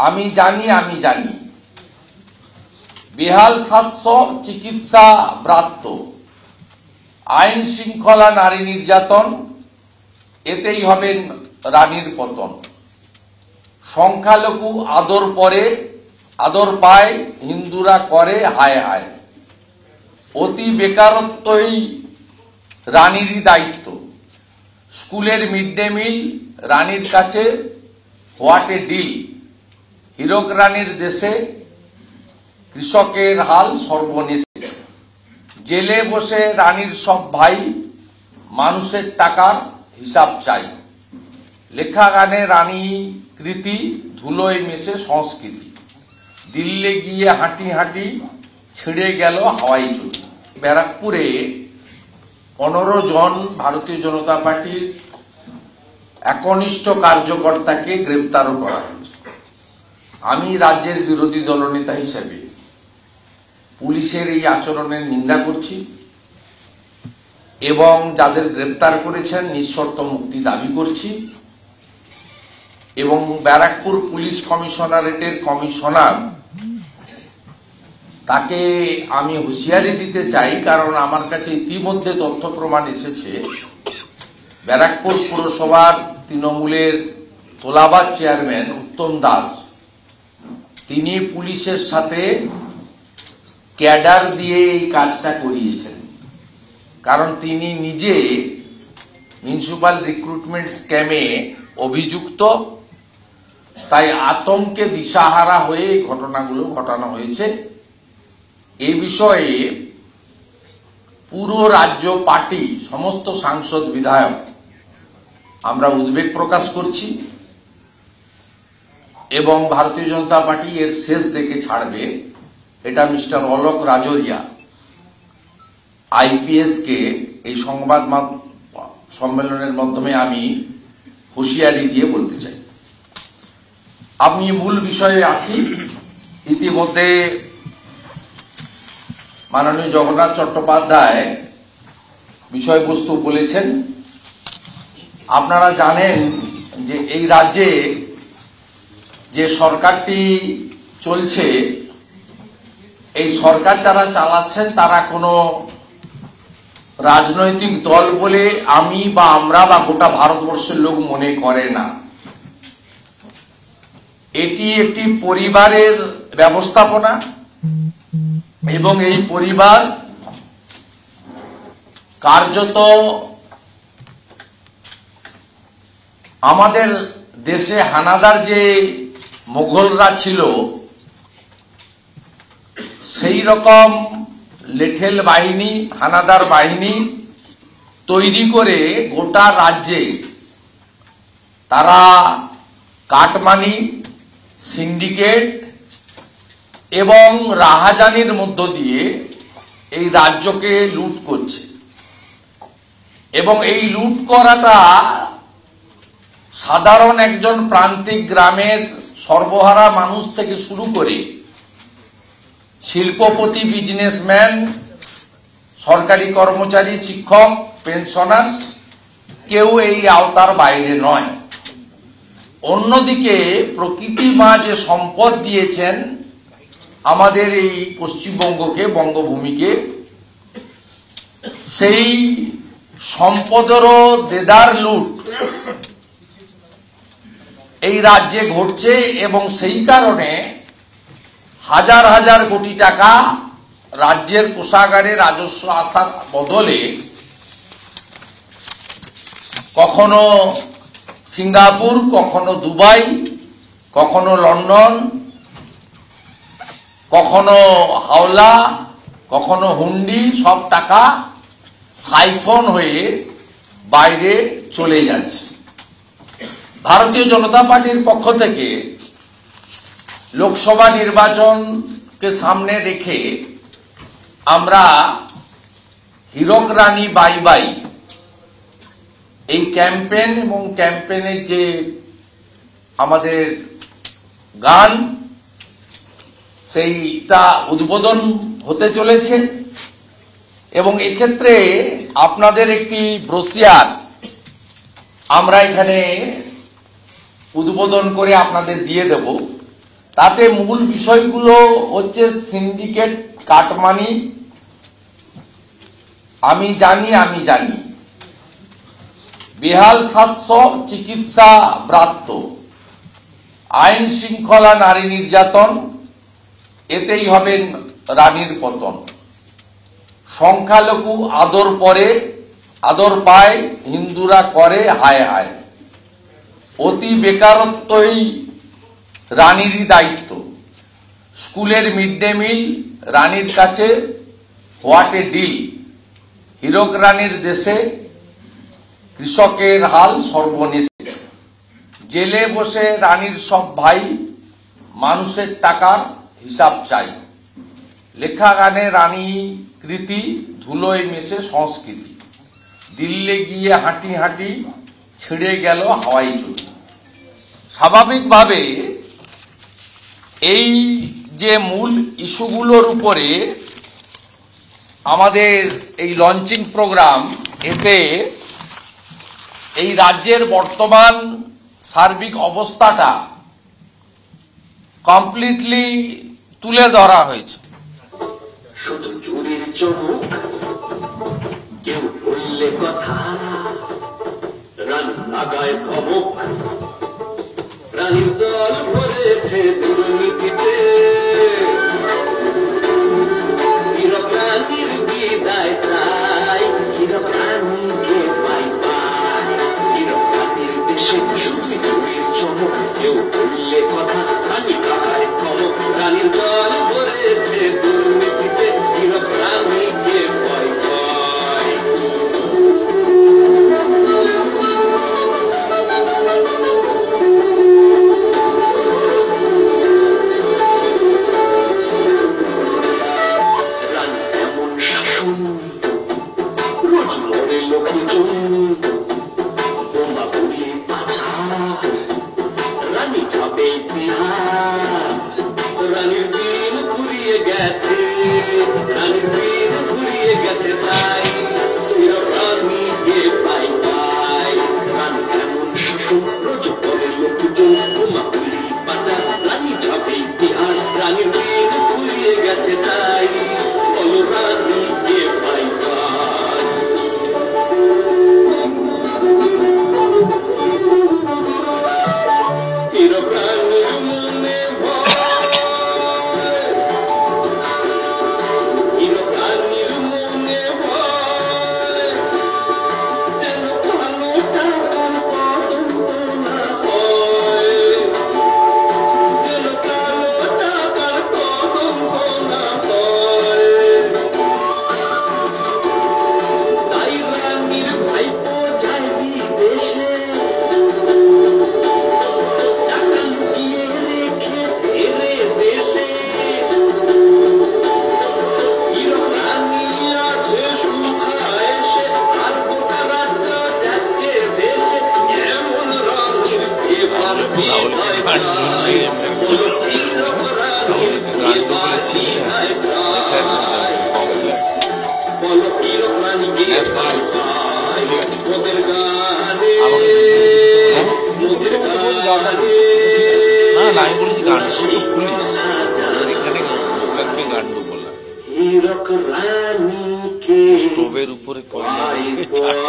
আমি জানি বেহাল স্বাস্থ্য, চিকিৎসা ব্রাত্য, আইন শৃঙ্খলা, নারী নির্যাতন, এতেই হবে রানীর পতন। সংখ্যালঘু আদর পায়, হিন্দুরা করে হায় হায়। অতি বেকারত্বই রানীরই দায়িত্ব। স্কুলের মিড ডে মিল রানীর কাছে হোয়াট এ ডিল। হীরক রানীর দেশে কৃষকের হাল সর্বনেশে। জেলে বসে রানীর সব ভাই মানুষের টাকার হিসাব চাই। লেখা গানে রানী কৃতি, ধুলোয় মেশে সংস্কৃতি। দিল্লি গিয়ে হাঁটি হাঁটি ছিঁড়ে গেল হাওয়াই চটি। ব্যারাকপুরে 15 জন ভারতীয় জনতা পার্টির একনিষ্ঠ কার্যকর্তাকে গ্রেপ্তারও করা হয়েছে। আমি রাজ্যের বিরোধী দলনেতা হিসেবে পুলিশের এই আচরণের নিন্দা করছি এবং যাদের গ্রেপ্তার করেছেন নিঃশর্ত মুক্তি দাবি করছি। এবং ব্যারাকপুর পুলিশ কমিশনারেটের কমিশনার, তাকে আমি হুঁশিয়ারি দিতে চাই, কারণ আমার কাছে ইতিমধ্যে তথ্য প্রমাণ এসেছে ব্যারাকপুর পুরসভার তৃণমূলের তোলাবাজ চেয়ারম্যান উত্তম দাস, তিনি পুলিশের সাথে ক্যাডার দিয়ে এই কাজটা করিয়েছেন। কারণ তিনি নিজে মিউনিসিপাল রিক্রুটমেন্ট স্ক্যামে অভিযুক্ত, তাই আতঙ্কে দিশাহারা হয়ে এই ঘটনাগুলো ঘটানো হয়েছে। এই বিষয়ে পুরো রাজ্য পার্টি, সমস্ত সাংসদ, বিধায়ক আমরা উদ্বেগ প্রকাশ করছি এবং ভারতীয় জনতা পার্টি এর শেষ দেখে ছাড়বে, এটা মিস্টার অলোক রাজোরিয়া আইপিএস কে এই সংবাদ সম্মেলনের মাধ্যমে আমি হুঁশিয়ারি দিয়ে বলতে চাই। আমি মূল বিষয়ে আসি। ইতিমধ্যে মাননীয় জগন্নাথ চট্টোপাধ্যায় বিষয়বস্তু বলেছেন। আপনারা জানেন যে এই রাজ্যে যে সরকারটি চলছে, এই সরকার যারা চালাচ্ছেন তারা কোনো রাজনৈতিক দল বলে আমি বা আমরা বা গোটা ভারতবর্ষের লোক মনে করে না। এটি একটি পরিবারের ব্যবস্থাপনা এবং এই পরিবার কার্যত আমাদের দেশে হানাদার যে মোগলরা ছিল সেই রকম লেঠেল বাহিনী, হানাদার বাহিনী তৈরি করে গোটা রাজ্যে তারা কাটমানি, সিন্ডিকেট এবং রাহাজানির মধ্য দিয়ে এই রাজ্যকে লুট করছে। এবং এই লুট করাটা সাধারণ একজন প্রান্তিক গ্রামের সর্বহারা মানুষ থেকে শুরু করে শিল্পপতি, বিজনেসম্যান, সরকারি কর্মচারী, শিক্ষক, পেনশনার্স, কেউ এই আওতার বাইরে নয়। অন্যদিকে প্রকৃতি মা যে সম্পদ দিয়েছেন আমাদের এই পশ্চিমবঙ্গকে, বঙ্গভূমিকে, সেই সম্পদেরও দেদার লুট এই রাজ্যে ঘটছে এবং সেই কারণে হাজার হাজার কোটি টাকা রাজ্যের কোষাগারে রাজস্ব আসার বদলে কখনো সিঙ্গাপুর, কখনো দুবাই, কখনো লন্ডন, কখনো হাওলা, কখনো হুন্ডি, সব টাকা সাইফন হয়ে বাইরে চলে যাচ্ছে। ভারতীয় জনতা পার্টির পক্ষ থেকে লোকসভা নির্বাচনকে সামনে রেখে আমরা হীরক রানী বাই বাই এই ক্যাম্পেইন এবং ক্যাম্পেইনের যে আমাদের গান, সেইটা উদ্বোধন হতে চলেছে এবং এক্ষেত্রে আপনাদের একটি ব্রোশিয়ার আমরা এখানে উদ্বোধন করে আপনাদের দিয়ে দেব। তাতে মূল বিষয়গুলো হচ্ছে সিন্ডিকেট, কাটমানি, আমি জানি, বেহাল স্বাস্থ্য, চিকিৎসা ব্রাত্য, আইন শৃঙ্খলা, নারী নির্যাতন, এতেই হবে রানীর পতন। সংখ্যালঘু আদর পায়, হিন্দুরা করে হায় হায়। অতি বেকারত্বই রানীরই দায়িত্ব। স্কুলের মিড ডে মিল রানীর কাছে হোয়াট এ ডিল। হীরক রানীর দেশে কৃষকের হাল সর্বনেশে। জেলে বসে রানীর সব ভাই, মানুষের টাকার হিসাব চাই। লেখা গানে রানী কৃতি, ধুলোয় মেশে সংস্কৃতি। দিল্লি গিয়ে হাঁটি হাঁটি ছিঁড়ে গেল হাওয়াই চটি। স্বাভাবিকভাবে এই যে মূল ইস্যুগুলোর উপরে আমাদের এই লঞ্চিং প্রোগ্রাম, এতে এই রাজ্যের বর্তমান সার্বিক অবস্থাটা কমপ্লিটলি তুলে ধরা হয়েছে। শুধু চুরির চমক, কেউ বললে কথা, রানী লাগায় ধমক। রানীর দল ভরেছে দুর্নীতিতে, হীরক রানীর বিদায় চাই, হীরক রানীকে পাই পাই। হীরক রানীর দেশে শুধু চুরির চমক, কেউ বললে কথা, রানী লাগায় ধমক। রানীর দল ভরেছে দুর্নীতিতে, হীরক রানীকে পাই পাই। রানী এমন শাসন, রোজ মরে লোকজন, বোমা গুলি পাচার, রানী যাবে ইতিহাস। রানীর দিন ফুরিয়ে গেছে, রানীর দিন ফুরিয়ে গেছে, তাই হীরক রানীকে পাই পাই। রানী এমন শাসন, রোজ মরে লোকজন, বোমা গুলি পাচার, রানী যাবে ইতিহাস। রানীর দিন ফুরিয়ে গেছে, তাই বলো রানীকে পাই পাই। হীরক রানীর মনে ভয়, হীরক রানীর মনে ভয়, যেন কালো টাকার তদন্ত না হয়, যেন কালো টাকার তদন্ত না হয়। তাই রানীর ভাইপো যায় বিদেশে, টাকা লুকিয়ে রেখে ফেরে দেশে। হীরক রানী আছে সুখায়েশে, আর গোটা রাজ্য যাচ্ছে দেশে। এমন রানীর এবার বিদায় চাই, বলো হীরক রানীর এবার বিদায় চাই, বলো হীরক রানীকে পাই পাই। মোদের গানে, মোদের গানে, না আমি বলেছি গান শুধু পুলিশ এখানে গান্ডু বললাম। হীরক রানীকে স্টোভের উপরে পাই পাই।